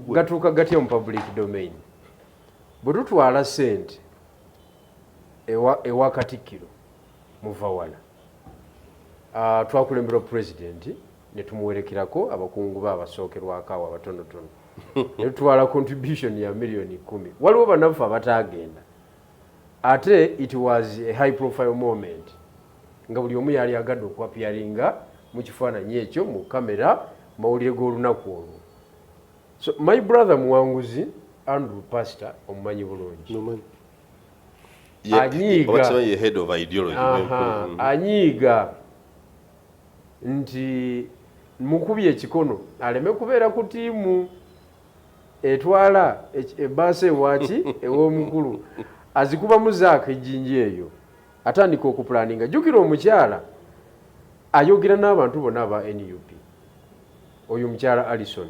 gatuuka gatya mu public domain. Bwe tutwala ssente ewa Katikkiro muva wala twakulembera pulezidenti ne tumuwerekerako abakungu be abasookerwako awo abatonotono ne tutwala contribution ya million 10. Waliwo bannaffe abataagenda ate it was a high profile moment nga buli omu yali agadde okwapiyaringa mu kifaananyi ekyo mu kamera mawulire g'olunaku olwo. So my brother muwanguzi Andrew Pastor omumanyi bulungi anyiiga nti mukubye ekikono aleme kubeera ku tiimu etwala ebbaasa ewaki ew'omukulu azikubamu zaaka ejjinja eyo atandika okupulaninga. Jjukira omukyala ayogera n'abantu bonna aba NUP oyo mukyala Alison